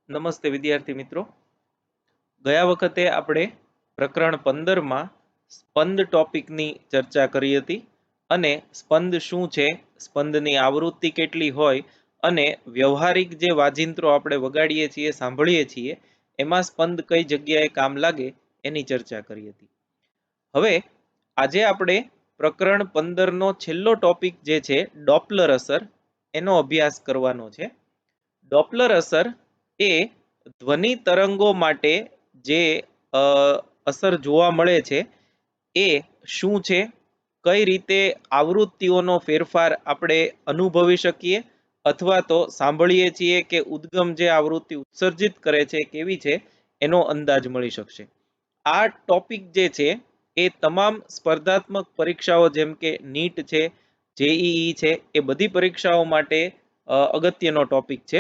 નમસ્તે વિદ્યાર્થી મિત્રો, ગયા વખતે આપણે પ્રકરણ 15 માં સ્પંદ ટોપિકની ચર્ચા કરી હતી અને સ્પંદ શું છે, સ્પંદની આવૃત્તિ કેટલી હોય અને વ્યવહારિક જે વાજિંત્રો આપણે વગાડીએ છીએ, સાંભળીએ છીએ, એમાં સ્પંદ કઈ જગ્યાએ કામ લાગે એની ચર્ચા કરી હતી. હવે આજે આપણે પ્રકરણ 15 નો છેલ્લો ટોપિક જે છે ડોપલર અસર, એનો અભ્યાસ કરવાનો છે. ડોપલર અસર એ ધ્વનિ તરંગો માટે જે અસર જોવા મળે છે એ શું છે, કઈ રીતે આવૃત્તિઓનો ફેરફાર આપણે અનુભવી શકીએ અથવા તો સાંભળીએ છીએ કે ઉદ્ગમ જે આવૃત્તિ ઉત્સર્જિત કરે છે કેવી છે એનો અંદાજ મળી શકશે. આ ટોપિક જે છે એ તમામ સ્પર્ધાત્મક પરીક્ષાઓ જેમ કે નીટ છે, જેઈઈ છે, એ બધી પરીક્ષાઓ માટે અગત્યનો ટોપિક છે.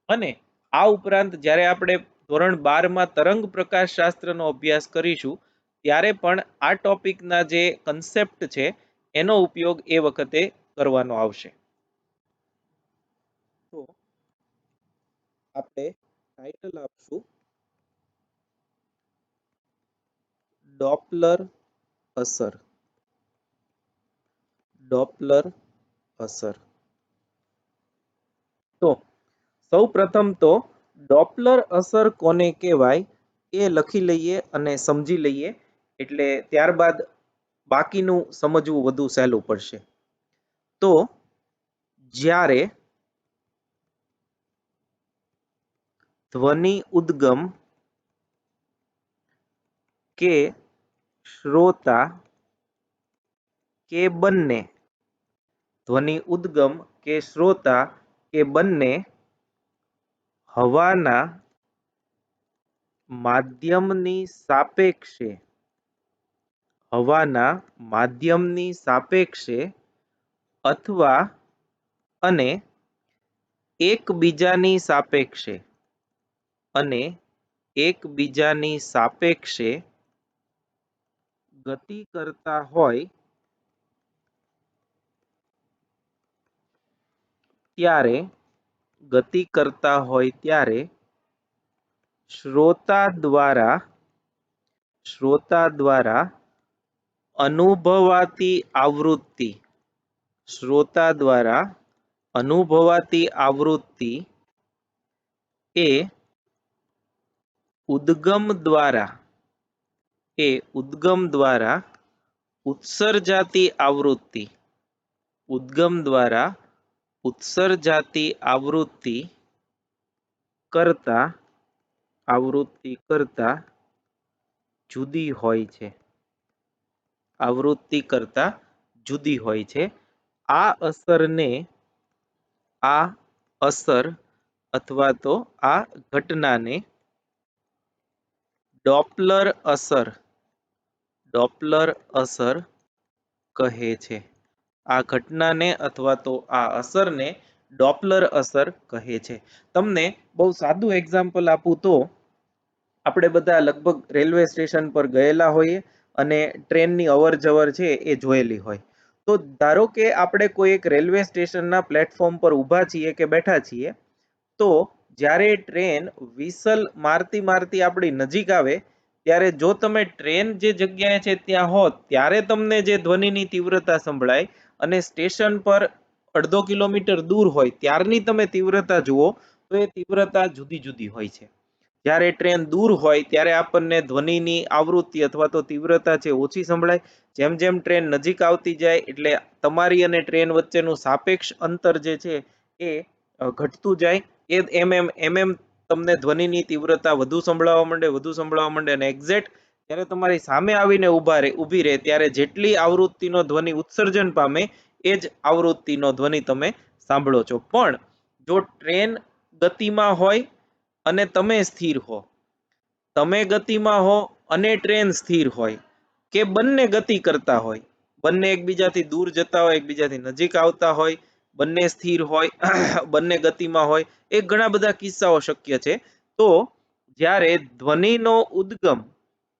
અને આ ઉપરાંત જ્યારે આપણે ધોરણ 12 માં તરંગ પ્રકાશ શાસ્ત્રનો અભ્યાસ કરીશું ત્યારે પણ આ ટોપિકના જે કન્સેપ્ટ છે એનો ઉપયોગ એ વખતે કરવાનો આવશે. તો આપણે ટાઇટલ આપશું ડોપલર અસર. ડોપલર અસર. તો સૌ પ્રથમ તો ડોપલર અસર કોને કહેવાય એ લખી લઈએ અને સમજી લઈએ, એટલે ત્યારબાદ બાકીનું સમજવું વધુ સહેલું પડશે. તો જ્યારે ધ્વનિ ઉદ્ગમ કે શ્રોતા કે બંને, ધ્વનિ ઉદ્ગમ કે શ્રોતા કે બંને હવાના માધ્યમની સાપેક્ષે, હવાના માધ્યમની સાપેક્ષે અથવા અને એકબીજાની સાપેક્ષે અને એકબીજાની સાપેક્ષે ગતિ કરતા હોય ત્યારે, ગતિ કરતા હોય ત્યારે શ્રોતા દ્વારા અનુભવાતી આવૃત્તિ, શ્રોતા દ્વારા અનુભવાતી આવૃત્તિ એ ઉદ્ગમ દ્વારા ઉત્સર્જાતી આવૃત્તિ, ઉદ્ગમ દ્વારા ઉત્સર્જાતી આવૃત્તિ કરતા જુદી હોય છે. આવૃત્તિ કરતા જુદી હોય છે. આ અસર અથવા તો આ ઘટનાને ડોપલર અસર કહે છે. આ ઘટનાને અથવા તો આ અસરને ડોપલર અસર કહે છે. તમને બહુ સાદું એક્ઝામ્પલ આપું તો આપણે બધા લગભગ રેલવે સ્ટેશન પર ગયેલા હોઈએ અને ટ્રેનની અવર જવર છે એ જોયેલી હોય. તો ધારો કે આપણે કોઈ એક રેલવે સ્ટેશનના પ્લેટફોર્મ પર ઊભા છીએ કે બેઠા છીએ, તો જ્યારે ટ્રેન વિસલ મારતી આપણી નજીક આવે ત્યારે જો તમે ટ્રેન જે જગ્યાએ છે ત્યાં હોત ત્યારે તમને જે ધ્વનિની તીવ્રતા સંભળાય અને સ્ટેશન પર અડધો કિલોમીટર દૂર હોય ત્યારની તમે તીવ્રતા જુઓ તો એ તીવ્રતા જુદી જુદી હોય છે. જ્યારે ટ્રેન દૂર હોય ત્યારે આપણને ધ્વનિની આવૃત્તિ અથવા તો તીવ્રતા છે ઓછી સંભળાય. જેમ જેમ ટ્રેન નજીક આવતી જાય એટલે તમારી અને ટ્રેન વચ્ચેનું સાપેક્ષ અંતર જે છે એ ઘટતું જાય. એમ તમને ધ્વનિની તીવ્રતા વધુ સંભળાવા માંડે અને એક્ઝેક્ટ ત્યારે તમારી સામે આવીને ઊભી રહે ત્યારે જેટલી આવૃત્તિનો ધ્વનિ ઉત્સર્જન પામે એ જ આવૃત્તિનો ધ્વનિ તમે સાંભળો છો. પણ જો ટ્રેન ગતિમાં હોય અને તમે સ્થિર હો, તમે ગતિમાં હો અને ટ્રેન સ્થિર હોય, કે બંને ગતિ કરતા હોય, બંને એકબીજાથી દૂર જતા હોય, એકબીજાથી નજીક આવતા હોય, બંને સ્થિર હોય, બંને ગતિમાં હોય, એ ઘણા બધા કિસ્સાઓ શક્ય છે. તો જ્યારે ધ્વનિનો ઉદ્ગમ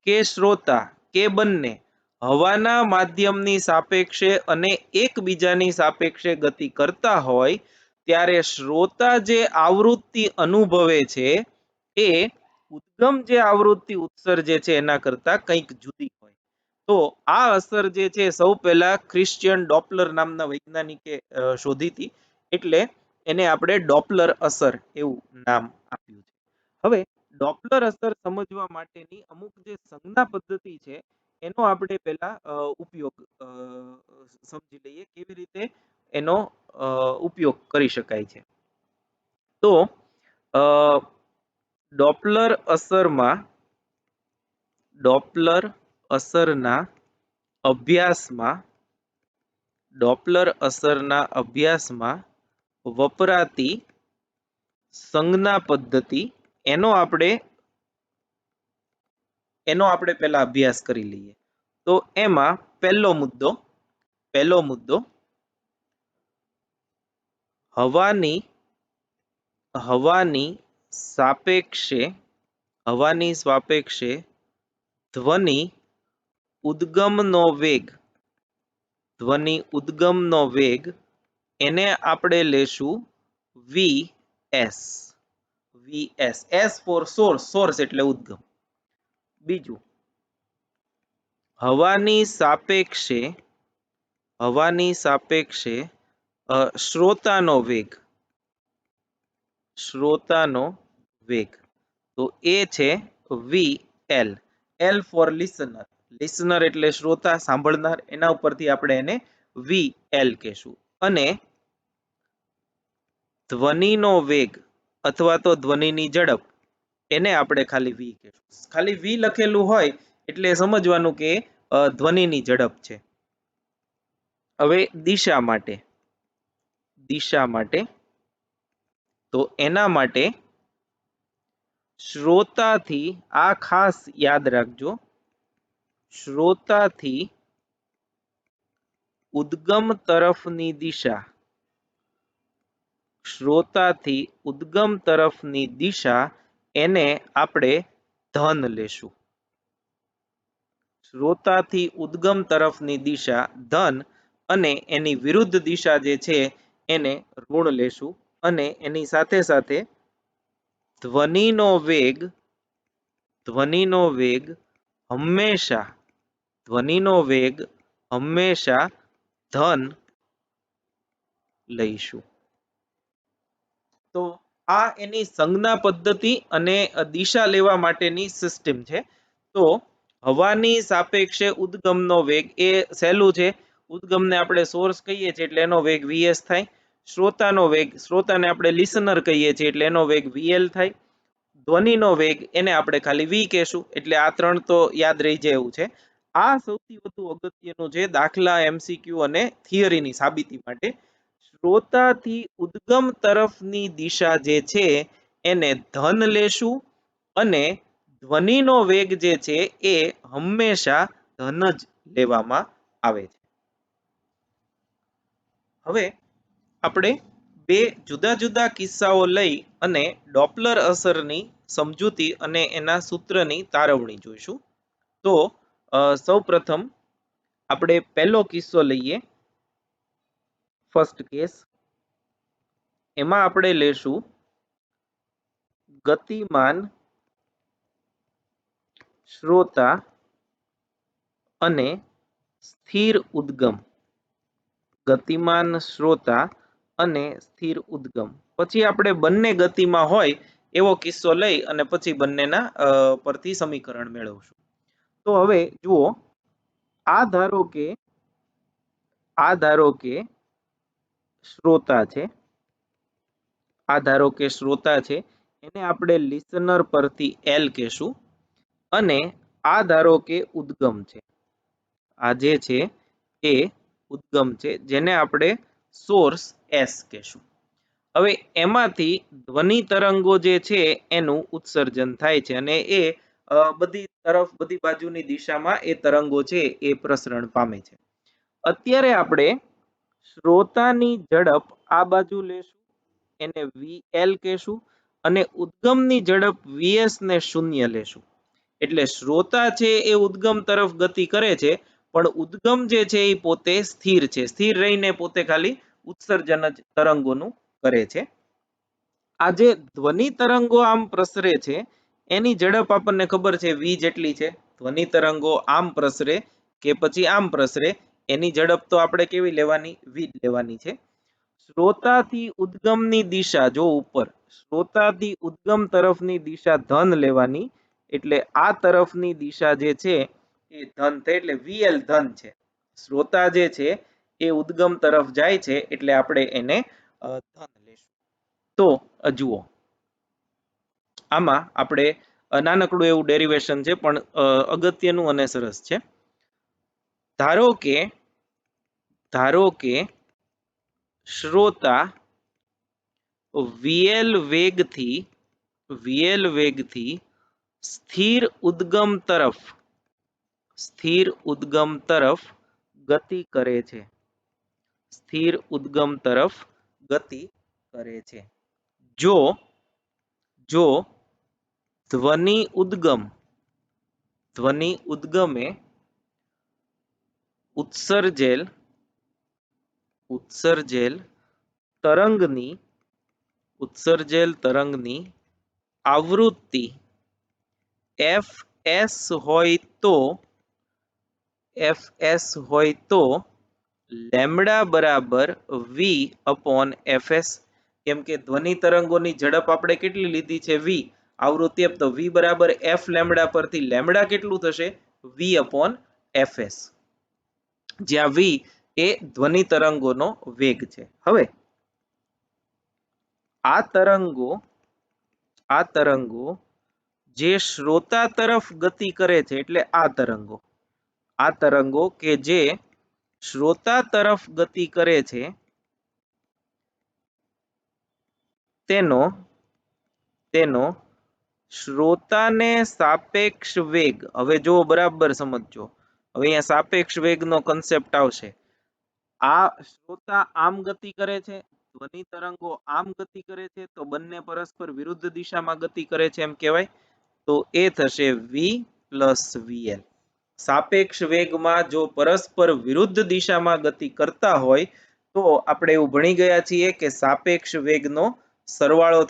કે શ્રોતા કે બંને હવાના માધ્યમની સાપેક્ષે અને એકબીજાની સાપેક્ષે ગતિ કરતા હોય ત્યારે શ્રોતા જે આવૃત્તિ અનુભવે છે એ ઉદ્ગમ જે આવૃત્તિ ઉત્સર્જે છે એના કરતા કંઈક જુદી હોય. તો આ અસર જે છે સૌ પહેલા ક્રિશ્ચિયન ડોપલર નામના વૈજ્ઞાનિકે શોધી હતી, એટલે એને આપણે ડોપલર અસર એવું નામ આપ્યું છે. હવે ડોપલર અસર સમજવા માટેની અમુક જે સંજ્ઞા પદ્ધતિ છે એનો આપણે પહેલા ઉપયોગ સમજી લઈએ, કેવી રીતે એનો ઉપયોગ કરી શકાય છે. તો ડોપલર અસરમાં ડોપલર અસરના અભ્યાસમાં ડોપલર અસરના અભ્યાસમાં વપરાતી સંજ્ઞા પદ્ધતિ એનો આપણે પહેલા અભ્યાસ કરી લઈએ. તો એમાં પહેલો મુદ્દો હવાની સાપેક્ષે ધ્વનિ ઉદ્ગમનો વેગ એને આપણે લેશું વીએસ. એસ ફોર સોર્સ એટલે ઉદ્ગમ. બીજું, હવાની સાપેક્ષે શ્રોતાનો વેગ, તો એ છે વીએલ. એલ ફોર લિસનર એટલે શ્રોતા, સાંભળનાર, એના ઉપરથી આપણે એને વીએલ કહેશું. અને ધ્વનિનો વેગ અથવા તો ધ્વનિની ઝડપ એને આપણે ખાલી વી કહેશું. ખાલી વી લખેલું હોય એટલે સમજવાનું કે ધ્વનિની ઝડપ છે. હવે દિશા માટે તો એના માટે શ્રોતાથી, આ ખાસ યાદ રાખજો, શ્રોતાથી ઉદ્ગમ તરફની દિશા એને આપણે ધન લેશું. શ્રોતાથી ઉદ્ગમ તરફની દિશા ધન અને એની વિરુદ્ધ દિશા જે છે એને ઋણ લેશું. અને એની સાથે સાથે ધ્વનિનો વેગ હંમેશા ધન લઈશું. તો આ એની સંજ્ઞા પદ્ધતિ અને દિશા લેવા માટેની સિસ્ટમ છે. તો હવાની સાપેક્ષે ઉદ્ગમનો વેગ એ સહેલું છે. ઉદ્ગમને આપણે સોર્સ કહીએ છીએ એટલે એનો વેગ વીએસ થાય. શ્રોતાને આપણે લિસનર કહીએ છીએ એટલે એનો વેગ વીએલ થાય. ધ્વનિનો વેગ એને આપણે ખાલી વી કહેશું. એટલે આ ત્રણ તો યાદ રહી જાય એવું છે. આ સૌથી વધુ અગત્યનું છે દાખલા, એમસીક્યુ અને થિયરીની સાબિતી માટે. શ્રોતાથી ઉદ્ગમ તરફની દિશા જે છે એને ધન લેશું અને ધ્વનિનો વેગ જે છે એ હંમેશા ધન જ લેવામાં આવે છે. હવે આપણે બે જુદા જુદા કિસ્સાઓ લઈ અને ડોપલર અસરની સમજૂતી અને એના સૂત્રની તારવણી જોઈશું. તો સૌ પ્રથમ આપણે પહેલો કિસ્સો લઈએ, ફર્સ્ટ કેસ. એમાં આપણે લેશું ગતિમાન શ્રોતા અને સ્થિર ઉદ્ગમ. પછી આપણે બંને ગતિમાં હોય એવો કિસ્સો લઈ અને પછી બંનેના પરથી સમીકરણ મેળવશું. તો હવે જુઓ, આ ધારો કે શ્રોતા છે, એને આપણે લિસનર પરથી એલ કહેશું. અને આ ધારો કે ઉદ્ગમ છે, આ જે છે એ ઉદ્ગમ છે જેને આપણે સોર્સ એસ કહેશું. હવે એમાંથી ધ્વનિ તરંગો જે છે એનું ઉત્સર્જન થાય છે અને એ બધી બાજુની દિશામાં એ તરંગો છે એ પ્રસરણ પામે છે. અત્યારે આપણે શ્રોતાની ઝડપ આ બાજુ લેશું, એને વીએલ કહેશું, અને ઉદ્ગમની ઝડપ વીએસ ને 0 લેશું. એટલે શ્રોતા છે એ ઉદ્ગમ તરફ ગતિ કરે છે, પણ ઉદ્ગમ જે છે એ પોતે સ્થિર છે. સ્થિર રહીને પોતે ખાલી ઉત્સર્જન જ તરંગોનું કરે છે. આ જે ધ્વનિ તરંગો આમ પ્રસરે છે એની ઝડપ આપણને ખબર છે v જેટલી છે. ધ્વનિ તરંગો આમ પ્રસરે કે પછી આમ પ્રસરે એની ઝડપ તો આપણે કેવી લેવાની? v લેવાની છે. શ્રોતાથી ઉદ્ગમની દિશા જો ઉપર, શ્રોતાથી ઉદ્ગમ તરફની દિશા ધન લેવાની, એટલે આ તરફની દિશા જે છે એ ધન થાય એટલે vl ધન છે. શ્રોતા જે છે એ ઉદ્ગમ તરફ જાય છે એટલે આપણે એને ધન લેશું. તો જુઓ આમાં આપણે નાનકડું એવું ડેરિવેશન છે પણ અગત્યનું અને સરસ છે. ધારો કે શ્રોતા વીએલ વેગથી સ્થિર ઉદ્ગમ તરફ ગતિ કરે છે. સ્થિર ઉદ્ગમ તરફ ગતિ કરે છે. જો ધ્વનિ ઉદ્ગમે ઉત્સર્જેલ તરંગની આવૃત્તિ fs હોય તો લેમ્બડા બરાબર v અપોન fs. કેમ કે ધ્વનિ તરંગોની ઝડપ આપણે કેટલી લીધી છે? v. આવૃત્તિ તો v બરાબર f લેમ્બડા પરથી લેમ્બડા કેટલું થશે? v અપોન fs, જ્યાં v એ ધ્વનિ તરંગોનો વેગ છે. હવે આ તરંગો જે શ્રોતા તરફ ગતિ કરે છે એટલે આ તરંગો કે જે શ્રોતા તરફ ગતિ કરે છે તેનો શ્રોતાને સાપેક્ષ વેગ, હવે જો બરાબર સમજજો, હવે અહીંયા સાપેક્ષ વેગનો કન્સેપ્ટ આવશે. આ શ્રોતા આમ ગતિ કરે છે, ધ્વનિ તરંગો આમ ગતિ કરે છે, તો બંને પરસ્પર વિરુદ્ધ દિશામાં ગતિ કરે છે એમ કહેવાય. તો એ થશે v પ્લસ vl. સાપેક્ષ વેગમાં જો પરસ્પર વિરુદ્ધ દિશામાં ગતિ કરતા હોય તો આપણે એવું ભણી ગયા છીએ કે સાપેક્ષ વેગનો સરવાળો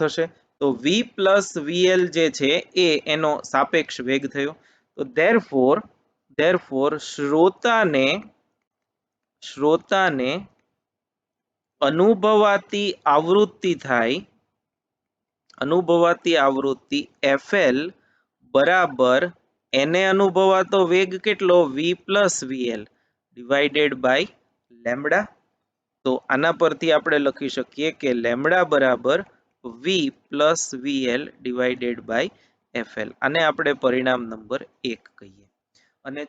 થશે. તો v પ્લસ vl જે છે એ એનો સાપેક્ષ વેગ થયો. તો therefore શ્રોતાને અનુભવાતી આવૃત્તિ fl બરાબર એને અનુભવાતો વેગ કેટલો? v plus vl divided by lambda. તો આના પરથી આપણે લખી શકીએ કે લેમ્બડા બરાબર v plus vl divided by fl. આને આપણે પરિણામ નંબર 1 કહીએ. અને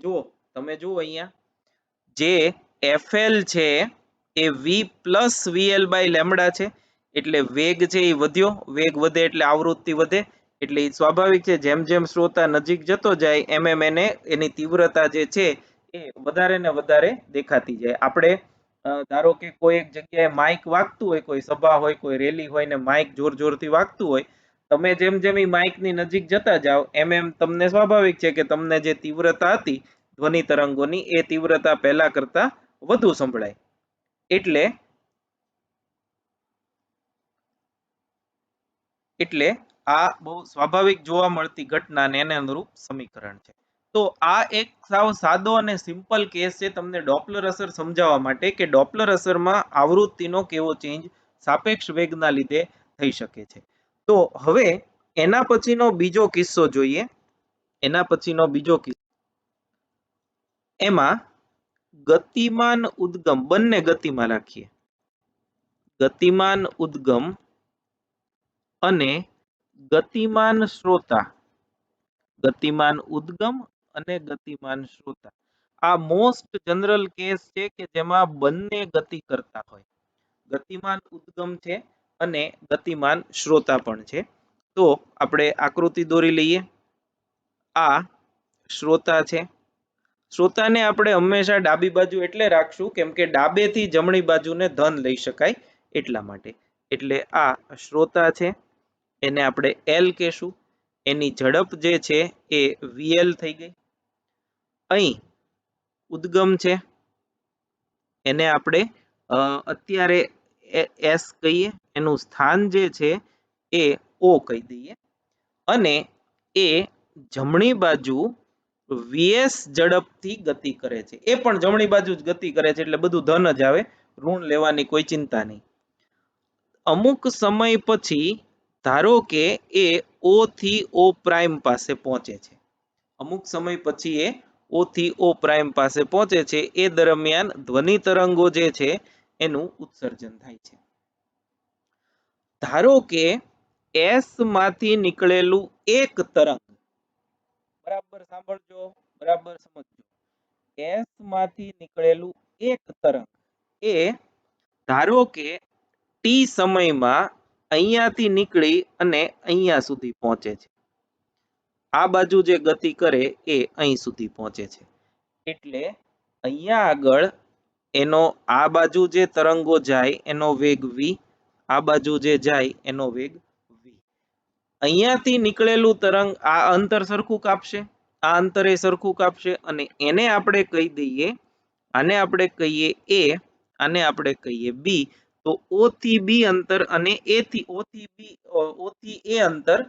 તમે જુઓ અહીંયા જે fl છે એ v plus vl by lambda છે, એટલે વેગ છે એ વધ્યો. વેગ વધે એટલે આવૃત્તિ વધે, એટલે સ્વાભાવિક છે જેમ જેમ શ્રોતા નજીક જતો જાય એમ એમ એને એની તીવ્રતા જે છે એ વધારે ને વધારે દેખાતી જાય. આપણે ધારો કે કોઈ એક જગ્યાએ માઇક વાગતું હોય, કોઈ સભા હોય, કોઈ રેલી હોય ને માઇક જોર જોરથી વાગતું હોય, તમે જેમ જેમ એ માઇકની નજીક જતા જાઓ એમ એમ તમને સ્વાભાવિક છે કે તમને જે તીવ્રતા હતી ધ્વનિ તરંગોની એ તીવ્રતા પહેલા કરતા વધુ સંભળાય. એટલે આ બહુ સ્વાભાવિક જોવા મળતી ઘટના ને એને અનુરૂપ સમીકરણ છે. તો આ એક સાવ સાદો અને સિમ્પલ કેસ છે તમને ડોપલર અસર સમજાવવા માટે કે ડોપલર અસરમાં આવૃત્તિનો કેવો ચેન્જ સાપેક્ષ વેગના લીધે થઈ શકે છે. તો હવે એના પછીનો બીજો કિસ્સો જોઈએ. એમાં ગતિમાન ઉદ્ગમ, બંને ગતિમાં રાખીએ, ગતિમાન ઉદ્ગમ અને ગતિમાન શ્રોતા, આ મોસ્ટ જનરલ કેસ છે કે જેમાં બંને ગતિ કરતા હોય. ગતિમાન ઉદ્ગમ છે અને ગતિમાન શ્રોતા પણ છે. તો આપણે આકૃતિ દોરી લઈએ. આ શ્રોતા છે. શ્રોતાને આપણે હંમેશા ડાબી બાજુ એટલે રાખશું કેમ કે ડાબેથી જમણી બાજુને ધન લઈ શકાય એટલા માટે. એટલે આ શ્રોતા છે, એને આપણે L કહેશું. એની ઝડપ જે છે એ vl થઈ ગઈ. અહીં ઉદ્ગમ છે, એને આપણે અત્યારે એસ કહીએ, એનું સ્થાન જે છે એ ઓ કહી દઈએ, અને એ જમણી બાજુ વીએસ ઝડપથી ગતિ કરે છે. એ પણ જમણી બાજુ જ ગતિ કરે છે, એટલે બધું ધન જ આવે, ઋણ લેવાની કોઈ ચિંતા નહીં. અમુક સમય પછી ધારો કે એ ઓ થી ઓ પ્રાઇમ પાસે પહોંચે છે. અમુક સમય પછી એ ઓ થી ઓ પ્રાઇમ પાસે પહોંચે છે. એ દરમિયાન ધ્વનિ તરંગો જે છે એનું ઉત્સર્જન થાય છે. ધારો કે એસ માંથી નીકળેલું એક તરંગ, બરાબર સાંભળજો, બરાબર સમજજો, એસ માંથી નીકળેલું એક તરંગ એ ધારો કે ટી સમયમાં અહીંયાથી નીકળી અને અહીંયા સુધી પહોંચે છે. આ બાજુ જે ગતિ કરે એ અહીં સુધી પહોંચે છે. એટલે અહીંયા આગળ એનો આ બાજુ જે તરંગો જાય એનો વેગ v, આ બાજુ જે જાય એનો વેગ v. અહીંયાથી નીકળેલું તરંગ આ અંતર સરખું કાપશે, આ અંતરે સરખું કાપશે, અને એને આપણે કહી દઈએ, આને આપણે કહીએ a, આને આપણે કહીએ b. તો o થી b અંતર અને a થી o થી b, o થી a અંતર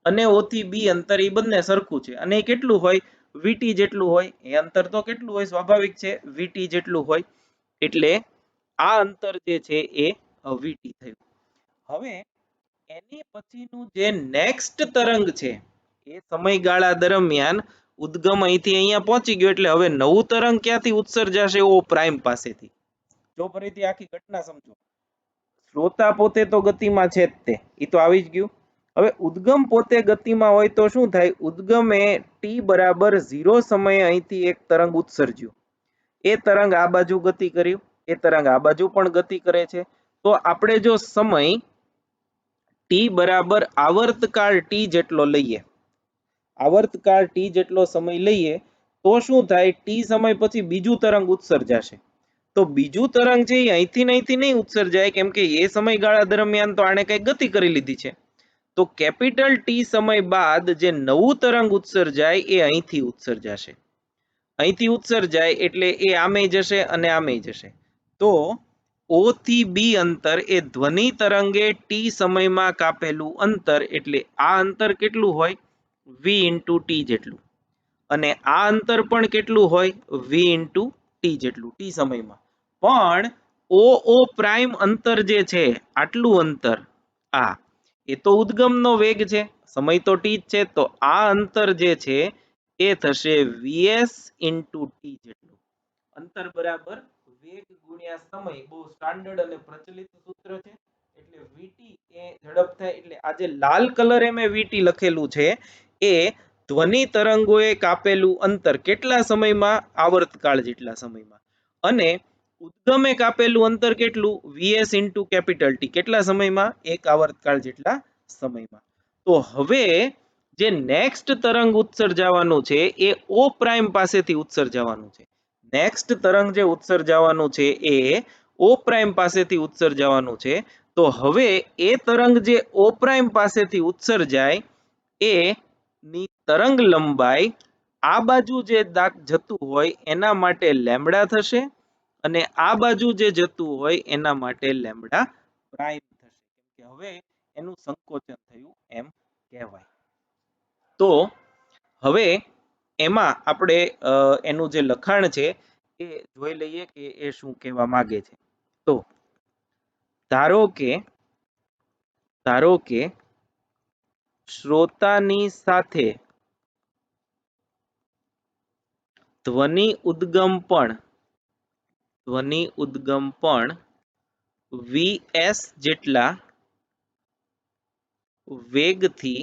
અને o થી b અંતર એ બંને સરખું છે. અને એ કેટલું હોય? vt જેટલું હોય. એ અંતર તો કેટલું હોય? સ્વાભાવિક છે, vt જેટલું હોય. એટલે આ અંતર જે છે એ vt થયું. હવે એની પછીનું જે નેક્સ્ટ તરંગ છે એ સમયગાળા દરમિયાન ઉદ્ગમ અહીંથી અહીંયા પહોંચી ગયો, એટલે હવે નવું તરંગ ક્યાંથી ઉત્સર્જાશે? ઓ પ્રાઇમ પાસેથી. જો ફરીથી આખી ઘટના સમજો. શ્રોતા પોતે તો ગતિમાં છે જ તે, એ તો આવી જ ગયું. હવે ઉદ્ગમ પોતે ગતિમાં હોય તો શું થાય? ઉદ્ગમે ટી બરાબર 0 સમયે અહીંથી એક તરંગ ઉત્સર્જ્યું. એ તરંગ આ બાજુ ગતિ કર્યું, એ તરંગ આ બાજુ પણ ગતિ કરે છે. તો આપણે જો સમય ટી બરાબર આવર્તકાળ ટી જેટલો લઈએ, આવર્તકાળ ટી જેટલો સમય લઈએ, તો શું થાય? ટી સમય પછી બીજું તરંગ ઉત્સર્જાશે. તો બીજું તરંગ છે એ અહીંથી નહીં ઉત્સર્જાય, કેમ કે એ સમયગાળા દરમિયાન તો આણે કંઈક ગતિ કરી લીધી છે. તો કેપિટલ ટી સમય બાદ જે નવું તરંગ ઉત્સર્જાય એ અહીંથી ઉત્સર્જાશે. અહીંથી ઉત્સર્જાય એટલે એ આમે જશે અને આમે જશે. તો ઓ થી બી અંતર એ ધ્વનિ તરંગે ટી સમયમાં કાપેલું અંતર, એટલે આ અંતર કેટલું હોય? v ઇન્ટુ ટી જેટલું. અને આ અંતર પણ કેટલું હોય? v ઇન્ટુ ટી જેટલું, ટી સમયમાં. પણ ઓ પ્રાઇમ અંતર જે છે, આટલું અંતર, આ એ તો ઉદ્ગમનો વેગ છે, સમય તો ટી જ છે. તો આ અંતર જે છે એ થશે vs ઇન્ટુ ટી જેટલું. અંતર બરાબર વેગ ગુણ્યા સમય. બહુ સ્ટાન્ડર્ડ અને પ્રચલિત સૂત્ર છે. એટલે vt એ ઝડપ થાય, એટલે આ જે લાલ કલરે મેં vt લખેલું છે એ ધ્વનિ તરંગોએ કાપેલું અંતર કેટલા સમયમાં? આવર્તકાળ જેટલા સમયમાં. અને ઉદ્ગમે કાપેલું અંતર કેટલું? vs into capital T. કેટલા સમયમાં? એક આવર્તકાળ જેટલા સમયમાં. તો હવે જે નેક્સ્ટ તરંગ ઉત્સર્જાવાનું છે એ ઓ પ્રાઇમ પાસેથી ઉત્સર્જાવાનું છે. નેક્સ્ટ તરંગ જે ઉત્સર્જાવાનું છે એ ઓ પ્રાઇમ પાસેથી ઉત્સર્જાવાનું છે. તો હવે એ તરંગ જે ઓ પ્રાઇમ પાસેથી ઉત્સર્જાય એ ની તરંગ લંબાઈ આ બાજુ જે જતું હોય એના માટે લેમ્બડા થશે, અને આ બાજુ જે જતું હોય એના માટે લેમ્બડા પ્રાઇમ થશે. કે હવે એનું સંકોચન થયું એમ કહેવાય. તો હવે એમાં આપણે એનું જે લખાણ છે એ જોઈ લઈએ કે એ શું કહેવા માંગે છે. તો ધારો કે શ્રોતાની સાથે ધ્વનિ ઉદ્ગમ પણ vs જેટલા વેગથી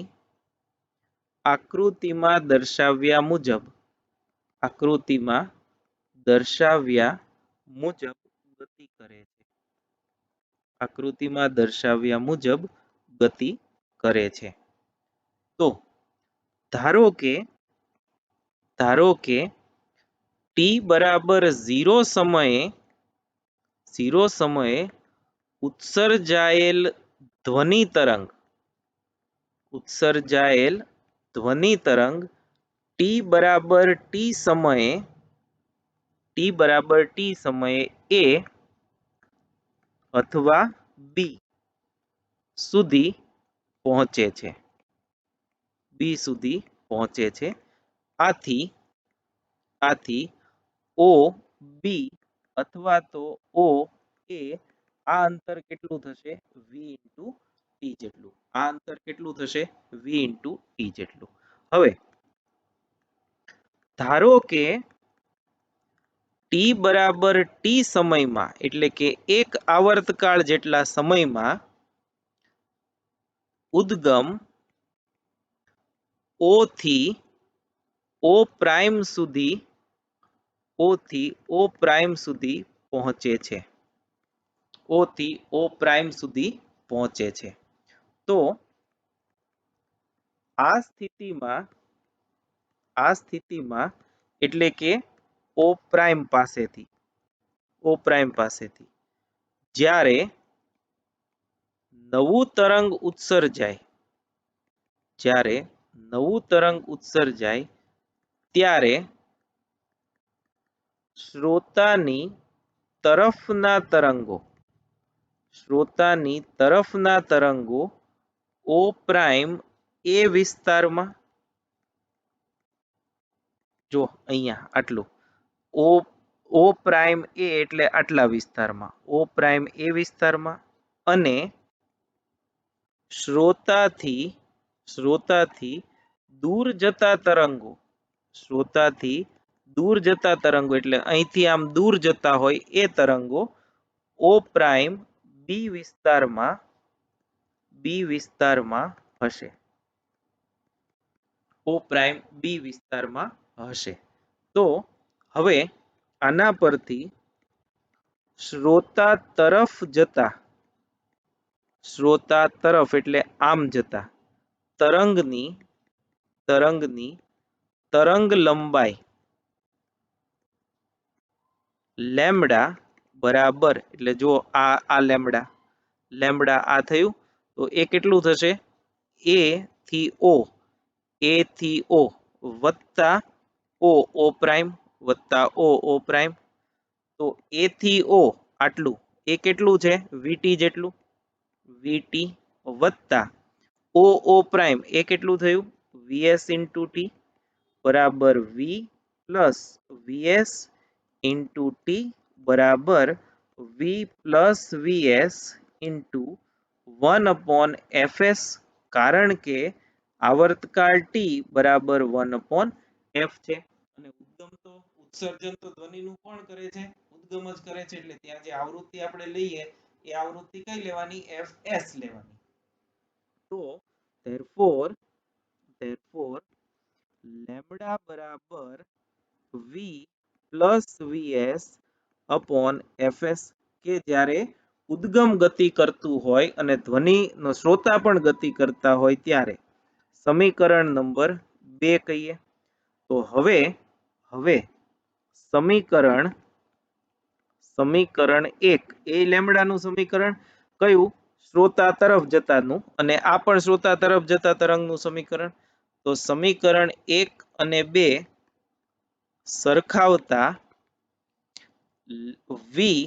આકૃતિમાં દર્શાવ્યા મુજબ ગતિ કરે છે. આકૃતિમાં દર્શાવ્યા મુજબ ગતિ કરે છે. તો ધારો કે ટી બરાબર 0 સમયે ઉત્સર્જાયેલ ધ્વનિ તરંગ ટી બરાબર ટી સમયે એ અથવા બી સુધી પહોંચે છે. બી સુધી પહોંચે છે. આથી આથી ઓ બી અથવા તો ઓ એ આ અંતર કેટલું થશે વી ઇન્ટુ ટી જેટલું. આ અંતર કેટલું થશે વી ઇન્ટુ ટી જેટલું. હવે ધારો કે ટી બરાબર ટી સમયમાં એટલે કે એક આવર્તકાળ જેટલા સમયમાં ઉદ્ગમ ઓ થી ઓ પ્રાઇમ સુધી ઓ થી ઓ પ્રાઇમ સુધી પહોંચે છે. ઓ થી ઓ પ્રાઇમ સુધી પહોંચે છે. તો આ સ્થિતિમાં એટલે કે ઓ પ્રાઇમ પાસેથી જ્યારે નવું તરંગ ઉત્સર્જાય ત્યારે શ્રોતાની તરફના તરંગો ઓ પ્રાઇમ એ વિસ્તારમાં જો અહીંયા આટલું ઓ પ્રાઇમ એ એટલે આટલા વિસ્તારમાં ઓ પ્રાઇમ એ વિસ્તારમાં અને શ્રોતાથી દૂર જતા તરંગો એટલે અહીંથી આમ દૂર જતા હોય એ તરંગો ઓ પ્રાઇમ બી વિસ્તારમાં હશે. ઓ પ્રાઇમ બી વિસ્તારમાં હશે. તો હવે આના પરથી શ્રોતા તરફ એટલે આમ જતા તરંગની તરંગ લંબાઈ લેમ્બડા બરાબર એટલે જો આ લેમ્બડા આ થયું તો એ કેટલું થશે એ થી ઓ વત્તા ઓ પ્રાઇમ વત્તા ઓ પ્રાઇમ. તો એ થી ઓ આટલું એ કેટલું છે વીટી જેટલું વીટી વત્તા ઓ પ્રાઇમ એ કેટલું થયું વીએસ ઇન્ટુ ટી બરાબર વી પ્લસ વીએસ ઇન્ટુ ટી બરાબર વી પ્લસ વીએસ ઇન્ટુ 1/fs કારણ કે આવર્તકાળ ટી બરાબર 1/f છે. અને ઉદ્ગમ તો ઉત્સર્જન તો ધ્વનિનું કોણ કરે છે ઉદ્ગમ જ કરે છે. એટલે ત્યાં જે આવૃત્તિ આપણે લઈએ એ આવૃત્તિ કઈ લેવાની fs લેવાની. તો therefore લેમ્બડા બરાબર v plus VS upon fs કે જ્યારે ઉદ્ગમ ગતિ કરતું હોય અને ધ્વનિનો શ્રોતા પણ ગતિ કરતા હોય ત્યારે સમીકરણ નંબર 2 કહીએ. તો હવે સમીકરણ 1 એ લેમ્બડાનું સમીકરણ કયું શ્રોતા તરફ જતાનું અને આ પણ શ્રોતા તરફ જતા તરંગનું સમીકરણ. તો સમીકરણ 1 અને 2 સરખાવતા વી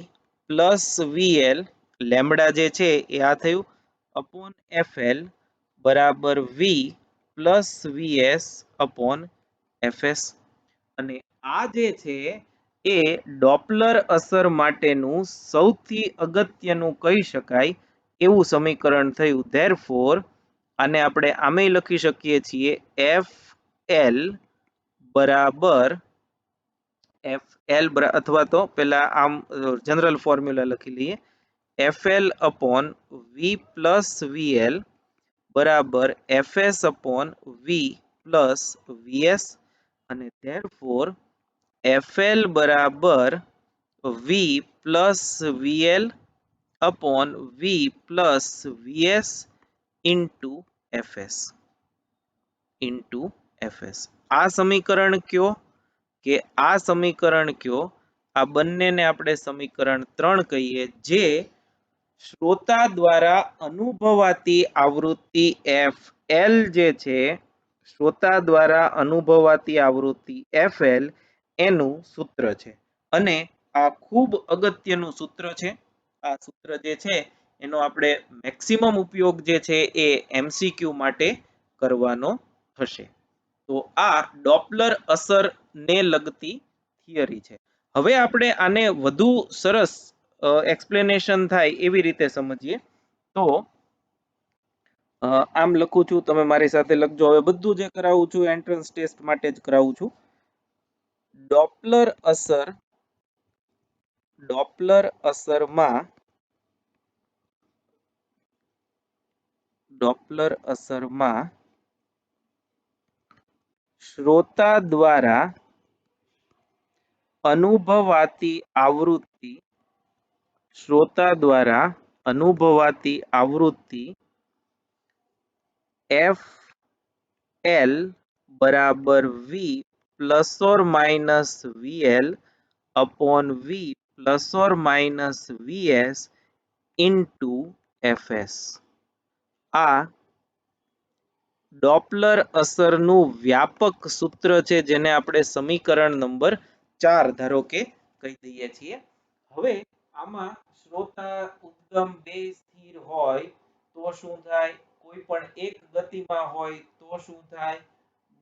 પ્લસ વીએલ લેમ્બડા જે છે એ આ થયું અપોન એફએલ બરાબર વી પ્લસ વીએસ અપોન એફએસ. અને આ જે છે એ ડોપલર અસર માટેનું સૌથી અગત્યનું કહી શકાય એવું સમીકરણ થયું. ધેરફોર આને આપણે આમે લખી શકીએ છીએ એફએલ બરાબર અથવા તો પેલા આમ જનરલ ફોર્મ્યુલા લખી લઈએ એફએલ અપોન વી પ્લસ વીએલ બરાબર એફએસ અપોન વી પ્લસ વીએસ. અને ધેરફોર એફએલ બરાબર વી પ્લસ વીએલ અપોન વી પ્લસ વીએસ ઇન્ટુ એફએસ. આ સમીકરણ કયો કે આ સમીકરણ કયો આ બંનેને આપણે સમીકરણ 3 કહીએ જે શ્રોતા દ્વારા અનુભવાતી આવૃત્તિ fl જે છે શ્રોતા દ્વારા અનુભવાતી આવૃત્તિ fl એનું સૂત્ર છે. અને આ ખૂબ અગત્યનું સૂત્ર છે. આ સૂત્ર જે છે એનો આપણે મેક્સિમમ ઉપયોગ જે છે એ MCQ માટે કરવાનો થશે. તો આ ડોપલર અસર ને લગતી થિયરી છે. હવે આપણે આને વધુ સરસ એક્સપ્લેનેશન થાય એવી રીતે સમજીએ તો આમ લખું છું, તમે મારી સાથે લખજો. હવે બધું જે કરાવું છું એન્ટ્રન્સ ટેસ્ટ માટે જ કરાવું છું. ડોપલર અસરમાં શ્રોતા દ્વારા અનુભવાતી આવૃત્તિ FL બરાબર V plus or minus VL upon V plus or minus VS into FS. આ ડોપલર અસરનું વ્યાપક સૂત્ર છે, જેને આપણે સમીકરણ નંબર 4 ધારો કે કહી દઈએ છીએ. હવે આમાં શ્રોતા ઉદ્ગમ બે સ્થિર હોય તો શું થાય, કોઈ પણ એક ગતિમાં હોય તો શું થાય,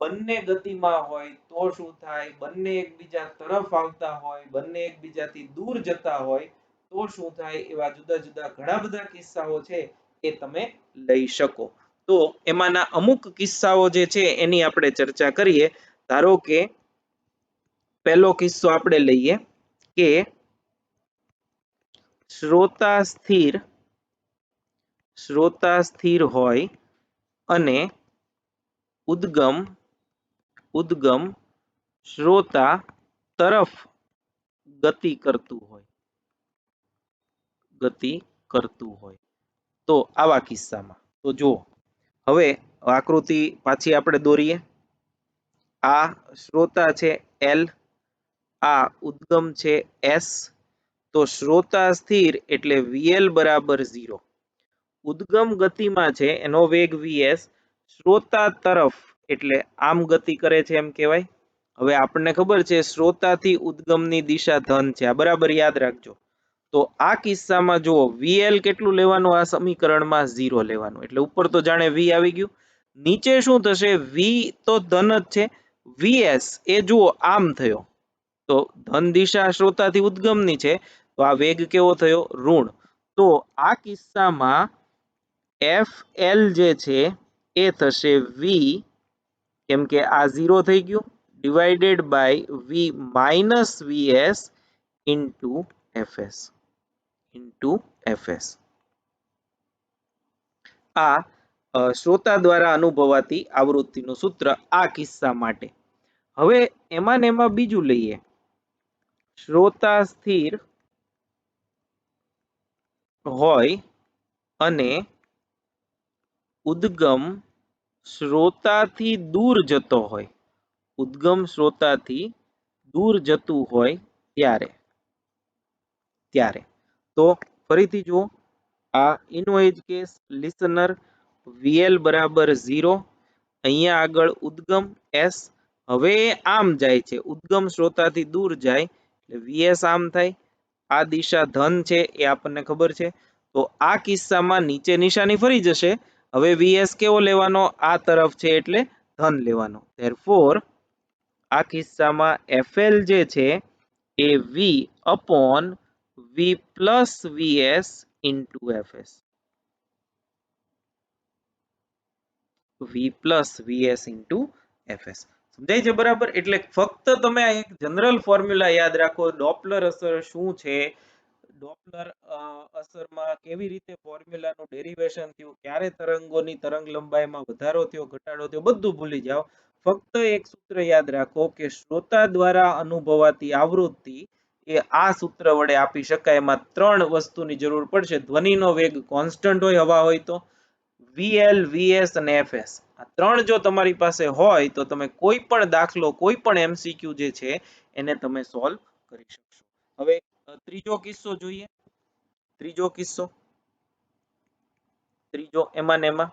બંને ગતિમાં હોય તો શું થાય, બંને એકબીજા તરફ આવતા હોય, બંને એકબીજાથી દૂર જતા હોય તો શું થાય, એવા જુદા જુદા ઘણા બધા કિસ્સાઓ છે એ તમે લઈ શકો. તો એમાંના અમુક કિસ્સાઓ જે છે એની આપણે ચર્ચા કરીએ. ધારો કે પહેલો કિસ્સો આપણે લઈએ કે શ્રોતા સ્થિર હોય અને ઉદ્ગમ શ્રોતા તરફ ગતિ કરતું હોય તો આવા કિસ્સામાં તો જુઓ, હવે આકૃતિ પાછી આપણે દોરીએ. આ શ્રોતા છે L, આ ઉદ્ગમ છે S. તો શ્રોતા સ્થિર એટલે VL બરાબર 0. ઉદ્ગમ ગતિમાં છે, એનો વેગ VS, શ્રોતા તરફ એટલે આમ ગતિ કરે છે એમ કહેવાય. હવે આપણને ખબર છે શ્રોતાથી ઉદ્ગમની દિશા ધન છે, આ બરાબર યાદ રાખજો. તો આ કિસ્સામાં જુઓ VL કેટલું લેવાનું, આ સમીકરણમાં 0 લેવાનું. એટલે ઉપર તો જાણે V આવી ગયું, નીચે શું થશે, V તો ધન જ છે, VS એ જુઓ આમ થયો. તો ધન દિશા શ્રોતાથી ઉદ્ગમની છે, તો આ વેગ કેવો થયો, ઋણ. તો આ કિસ્સામાં FL જે છે એ થશે V, કેમ કે આ 0 થઈ ગયું, divided by V minus VS into FS. આ શ્રોતા દ્વારા અનુભવાતી આવૃત્તિનું સૂત્ર આ કિસ્સા માટે. હવે એમાં ને એમાં બીજું લઈએ, શ્રોતા સ્થિર હોય અને ઉદ્ગમ શ્રોતાથી દૂર જતો હોય, ઉદ્ગમ શ્રોતાથી દૂર જતું હોય ત્યારે તો ફરીથી જુઓ, આ ઇનો એજ કેસ લિસનર VL બરાબર 0, અહીંયા આગળ ઉદ્ગમ S. હવે આમ જાય છે, ઉદ્ગમ શ્રોતાથી દૂર જાય એટલે VS આમ થાય, આ દિશા ધન છે એ આપણને ખબર છે. તો આ કિસ્સામાં નીચે નિશાની ફરી જશે, હવે VS કેવો લેવાનો, આ તરફ છે એટલે ધન લેવાનો. ધેરફોર આ કિસ્સામાં FL જે છે એ V upon V plus VS into FS. V plus VS into FS. સમજાય છે બરાબર? એટલે ફક્ત તમે આ એક જનરલ ફોર્મ્યુલા યાદ રાખો, ડોપલર અસર શું છે, ડોપલર અસરમાં કેવી રીતે ફોર્મ્યુલાનું ડેરિવેશન થયું, ક્યારે તરંગોની તરંગ લંબાઈમાં વધારો થયો ઘટાડો થયો, બધું ભૂલી જાઓ. ફક્ત એક સૂત્ર યાદ રાખો કે શ્રોતા દ્વારા અનુભવાતી આવૃત્તિ એ આ સૂત્ર વડે આપી શકાય. એમાં 3 વસ્તુની જરૂર પડશે. ધ્વનિનો વેગ કોન્સ્ટન્ટ હોય, હવા હોય તો, VL, VS અને FS. આ 3 જો તમારી પાસે હોય તો તમે કોઈ પણ દાખલો, કોઈ પણ MCQ જે છે એને તમે સોલ્વ કરી શકશો. હવે ત્રીજો કિસ્સો જોઈએ. ત્રીજો એમાં ને એમાં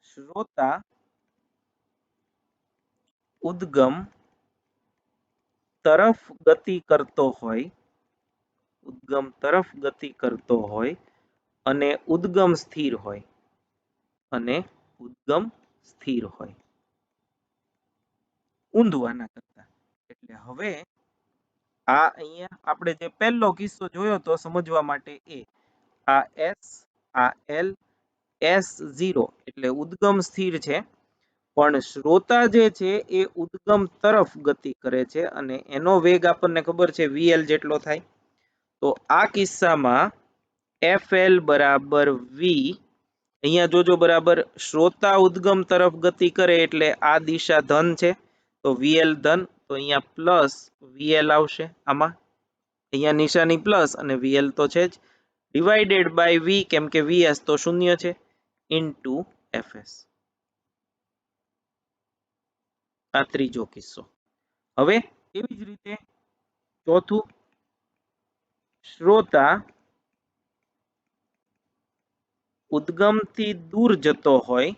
શ્રોતા ઉદ્ગમ તરફ ગતિ કરતો હોય, ઉદ્ગમ તરફ ગતિ કરતો હોય અને ઉદ્ગમ સ્થિર હોય, અને ઉદ્ગમ સ્થિર હોય, ઊંધું આના કરતા. એટલે હવે આ અહીંયા આપણે જે પહેલો કિસ્સો જોયો તો સમજવા માટે આ S, આ L, S0 એટલે ઉદ્ગમ સ્થિર છે, પણ શ્રોતા જે છે એ ઉદ્ગમ તરફ ગતિ કરે છે અને એનો વેગ આપણને ખબર છે VL જેટલો થાય. તો આ કિસ્સામાં FL બરાબર V, અહીંયા જોજો બરાબર, શ્રોતા ઉદ્ગમ તરફ ગતિ કરે એટલે આ દિશા ધન છે, તો VL ધન, તો અહીંયા પ્લસ VL આવશે આમાં, અહીંયા નિશાની પ્લસ અને VL તો છે જ, ડિવાઇડેડ બાય V કેમ કે VS તો શૂન્ય છે, ઇન્ટુ FS. આ ત્રીજો કિસ્સો. હવે એવી જ રીતે ચોથું, શ્રોતા ઉદ્ગમથી દૂર જતો હોય,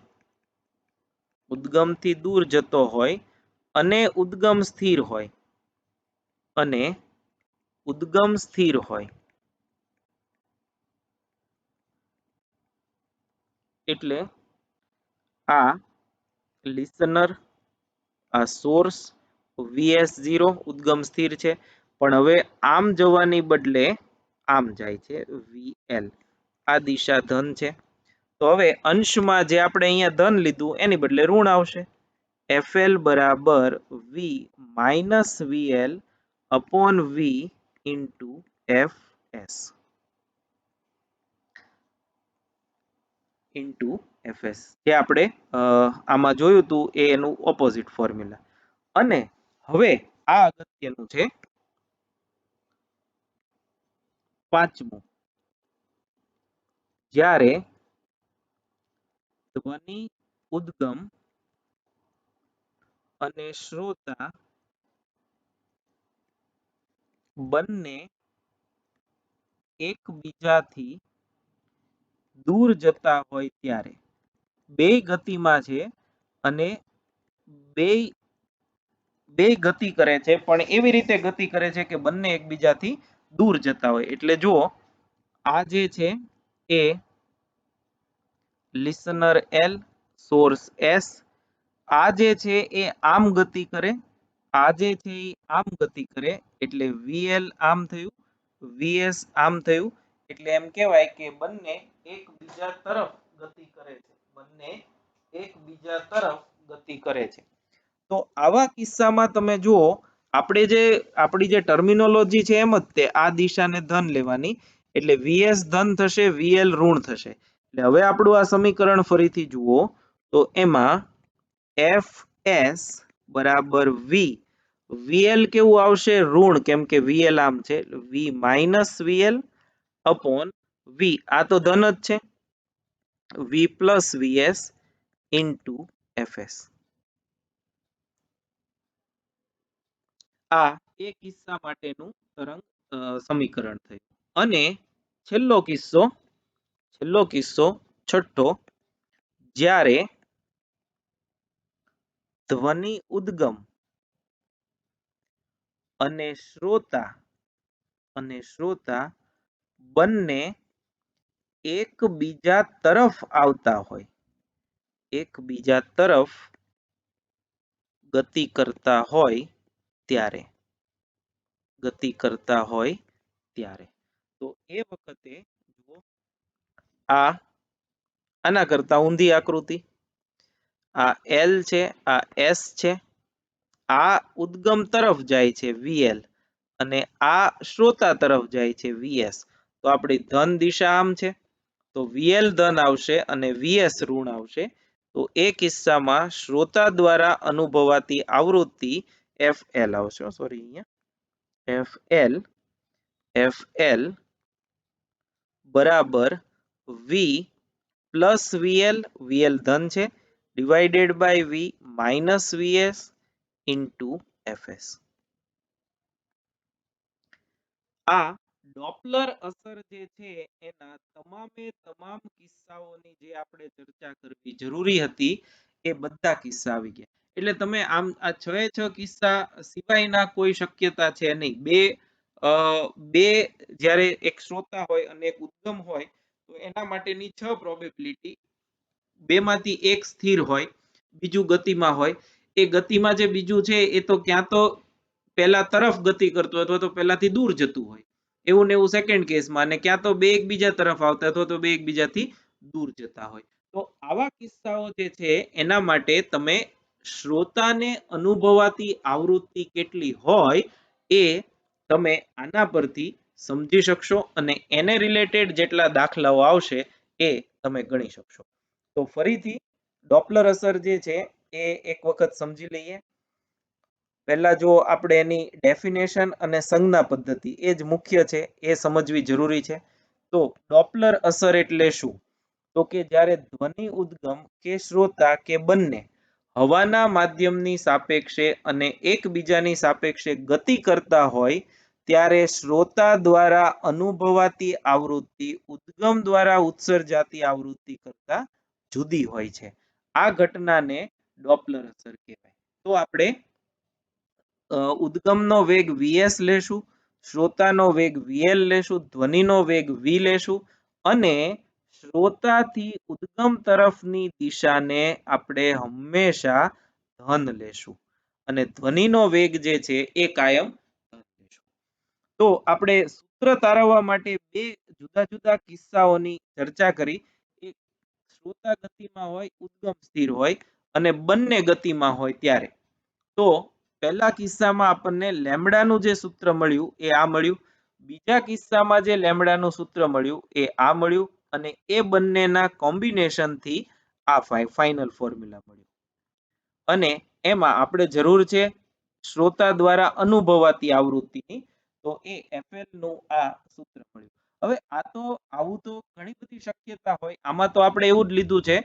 ઉદ્ગમથી દૂર જતો હોય અને ઉદ્ગમ સ્થિર હોય, અને ઉદ્ગમ સ્થિર હોય, એટલે આ લિસનર, આ સોર્સ VS0 ઉદ્ગમ સ્થિર છે, પણ હવે આમ જવાની બદલે આમ જાય છે VL, આ દિશા ધન છે. તો હવે અંશમાં જે આપણે અહીંયા ધન લીધું એની બદલે ઋણ આવશે, FL બરાબર V minus VL upon V into FS, into FS, જે આપણે આમાં જોયું હતું એ એનું ઓપોઝિટ ફોર્મ્યુલા. અને હવે આ અગત્યનું છે પાંચમું, જ્યારે ધ્વનિ ઉદ્ગમ અને શ્રોતા બંને એકબીજાથી દૂર જતા હોય ત્યારે, બે ગતિમાં છે અને બે ગતિ કરે છે, પણ એવી રીતે ગતિ કરે છે કે બંને એકબીજાથી દૂર જતા હોય. એટલે જો આ જે છે એ લિસનર L, સોર્સ S, આ જે છે એ આમ ગતિ કરે, આ જે છે એ આમ ગતિ કરે, એટલે VL આમ થયું, VS આમ થયું, એટલે એમ કહેવાય કે બંને એકબીજા તરફ ગતિ કરે છે, બંને એકબીજા તરફ ગતિ કરે છે. તો આવા કિસ્સામાં તમે જુઓ, આપણી જે ટર્મિનોલોજી છે એમ જ તે આ દિશાને ધન લેવાની, એટલે VS ધન થશે, VL ઋણ થશે. એટલે હવે આપણું આ સમીકરણ ફરીથી જુઓ તો એમાં FS બરાબર V, VL કેવું આવશે ઋણ, કેમ કે VL આમ છે, V minus VL upon V, આ તો ધન જ છે, V plus VS into FS. આ એ કિસ્સા માટેનું તરંગ સમીકરણ થયું. અને છેલ્લો કિસ્સો છઠ્ઠો, જ્યારે ધ્વનિ ઉદ્ગમ અને શ્રોતા બંને એકબીજા તરફ આવતા હોય, એકબીજા તરફ ગતિ કરતા હોય ત્યારે, તો એ વખતે જુઓ આના કરતા ઊંધી આકૃતિ, આ L છે, આ S છે, આ ઉદ્ગમ તરફ જાય છે VL અને આ શ્રોતા તરફ જાય છે VS. તો આપણી ધન દિશા આમ છે, તો VL ધન આવશે અને VS ઋણ આવશે. તો એ કિસ્સામાં શ્રોતા દ્વારા અનુભવાતી આવૃત્તિ FL આવશે, સોરી અહીંયા FL બરાબર V પ્લસ VL ધન છે, divided by V minus VS into FS. આ ડોપલર અસર જે છે એના તમામે તમામ કિસ્સાઓની જે આપણે ચર્ચા કરવી જરૂરી હતી એ બધા કિસ્સા આવી ગયા. એટલે તમે આમ આ 6 કિસ્સા સિવાયના કોઈ શક્યતા છે નહીં. બે જ્યારે એક શ્રોતા હોય અને એક ઉદ્ગમ હોય તો એના માટેની 6 પ્રોબેબિલિટી, બેમાંથી એક સ્થિર હોય, બીજું ગતિમાં હોય. એ ગતિમાં જે બીજું છે એ તો ક્યાં તો પહેલા તરફ ગતિ કરતું હોય અથવા તો પહેલાથી દૂર જતું હોય, એવું ને એવું સેકન્ડ કેસમાં, અને ક્યાં તો બે એકબીજા તરફ આવતા અથવા તો બે એકબીજાથી દૂર જતા હોય. તો આવા કિસ્સાઓ જે છે એના માટે તમે શ્રોતાને અનુભવાતી આવૃત્તિ કેટલી હોય એ તમે આના પરથી સમજી શકશો, અને એને રિલેટેડ જેટલા દાખલાઓ આવશે એ તમે ગણી શકશો. તો ફરીથી ડોપલર અસર જે છે એ એક વખત સમજી લઈએ. પહેલા જો આપણે એની ડેફિનેશન અને સંજ્ઞા પદ્ધતિ એ જ મુખ્ય છે, એ સમજવી જરૂરી છે. તો ડોપલર અસર એટલે શું? તો કે જ્યારે ધ્વનિ ઉદ્ગમ કે શ્રોતા કે બંને હવાના માધ્યમની સાપેક્ષે અને એકબીજાની સાપેક્ષે ગતિ કરતા હોય ત્યારે શ્રોતા દ્વારા અનુભવાતી આવૃત્તિ ઉદ્ગમ દ્વારા ઉત્સર્જાતી આવૃત્તિ કરતા જુદી હોય છે. આ ઘટનાને ડોપલર અસર કહેવાય. તો આપણે ઉદ્ગમનો વેગ vs લેશું, શ્રોતાનો વેગ vl લેશું, ધ્વનિનો વેગ v લેશું, અને શ્રોતાથી ઉદ્ગમ તરફની દિશાને આપણે હંમેશા ધન લેશું, અને ધ્વનિનો વેગ જે છે એ કાયમ ધન લેશું. તો આપણે સૂત્ર તારવવા માટે બે જુદા જુદા કિસ્સાઓની ચર્ચા કરી. એક શ્રોતા ગતિમાં હોય, ઉદ્ગમ સ્થિર હોય, અને બંને ગતિમાં હોય ત્યારે. તો પહેલા કિસ્સામાં આપણને લેમ્ડાનું જે સૂત્ર મળ્યું એ આ મળ્યું, બીજા કિસ્સામાં જે લેમ્ડાનું સૂત્ર મળ્યું એ આ મળ્યું, અને એ બંનેના કોમ્બિનેશનથી આ ફાઇનલ ફોર્મ્યુલા મળ્યું. અને એમાં આપણે જરૂર છે શ્રોતા દ્વારા અનુભવાતી આવૃત્તિની, તો એ FL નું આ સૂત્ર મળ્યું. હવે આ તો આવું તો ઘણી બધી શક્યતા હોય. આમાં તો આપણે એવું જ લીધું છે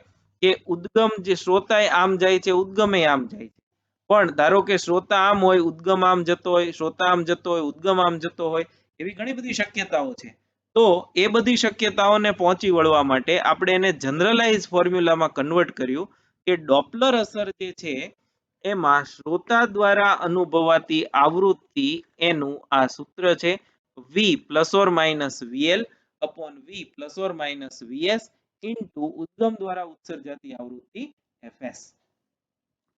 કે ઉદ્ગમ જે શ્રોતાએ આમ જાય છે, ઉદ્ગમે આમ જાય છે. પણ ધારો કે શ્રોતા આમ હોય, ઉદ્ગમ આમ જતો હોય, શ્રોતા આમ જતો હોય, ઉદ્ગમ આમ જતો હોય, એવી ઘણી બધી શક્યતાઓ છે. તો એ બધી શક્યતાઓને પહોંચી વળવા માટે આપણે એને જનરલાઇઝ ફોર્મ્યુલામાં કન્વર્ટ કર્યું કે ડોપલર અસર જે છે એમાં શ્રોતા દ્વારા અનુભવાતી આવૃત્તિ એનું આ સૂત્ર છે v ± vl upon v ± vs into ઉદ્ગમ દ્વારા ઉત્સર્જાતી આવૃત્તિ fs.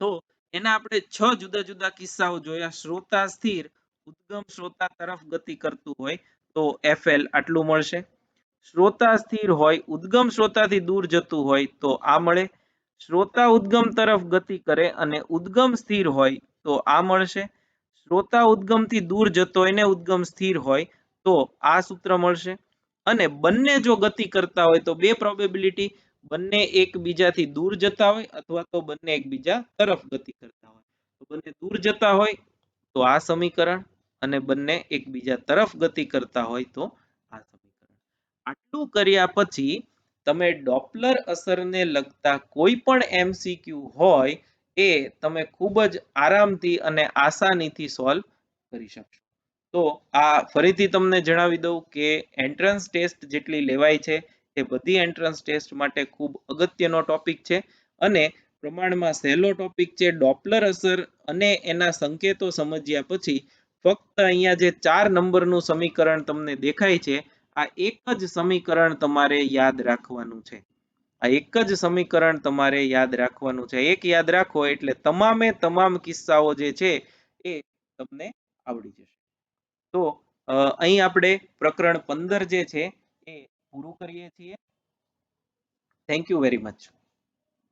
તો એના આપણે 6 જુદા જુદા કિસ્સાઓ જોયા. શ્રોતા સ્થિર, ઉદ્ગમ શ્રોતા તરફ ગતિ કરતું હોય તો FL આટલું મળશે. શ્રોતા સ્થિર હોય, ઉદ્ગમ શ્રોતાથી દૂર જતું હોય તો આ મળે. શ્રોતા ઉદ્ગમ તરફ ગતિ કરે અને ઉદ્ગમ સ્થિર હોય તો આ મળશે. શ્રોતા ઉદ્ગમથી દૂર જતો હોય ને ઉદ્ગમ સ્થિર હોય તો આ સૂત્ર મળશે. અને બંને જો ગતિ કરતા હોય તો બે પ્રોબેબિલિટી, બંને એકબીજાથી દૂર જતા હોય અથવા તો બંને એકબીજા તરફ ગતિ કરતા હોય. તો બંને દૂર જતા હોય તો આ સમીકરણ, અને બંને એકબીજા તરફ ગતિ કરતા હોય તો આ સમીકરણ. આટલું કર્યા પછી તમે ડોપલર અસરને લગતા કોઈ પણ MCQ હોય એ તમે ખૂબ જ આરામથી અને આસાનીથી સોલ્વ કરી શકશો. તો આ ફરીથી તમને જણાવી દઉં કે એન્ટ્રન્સ ટેસ્ટ જેટલી લેવાય છે એ બધી એન્ટ્રન્સ ટેસ્ટ માટે ખૂબ અગત્યનો ટોપિક છે, અને પ્રમાણમાં સહેલો ટોપિક છે. ડોપલર અસર અને એના સંકેતો સમજ્યા પછી ફક્ત અહીંયા જે 4 નંબરનું સમીકરણ તમને દેખાય છે, આ એક જ સમીકરણ તમારે યાદ રાખવાનું છે. આ એક જ સમીકરણ તમારે યાદ રાખવાનું છે. એક યાદ રાખો એટલે તમામે તમામ કિસ્સાઓ જે છે એ તમને આવડી જશે. તો અહીં આપણે પ્રકરણ 15 જે છે એ પૂરું કરીએ છીએ. Thank you very much.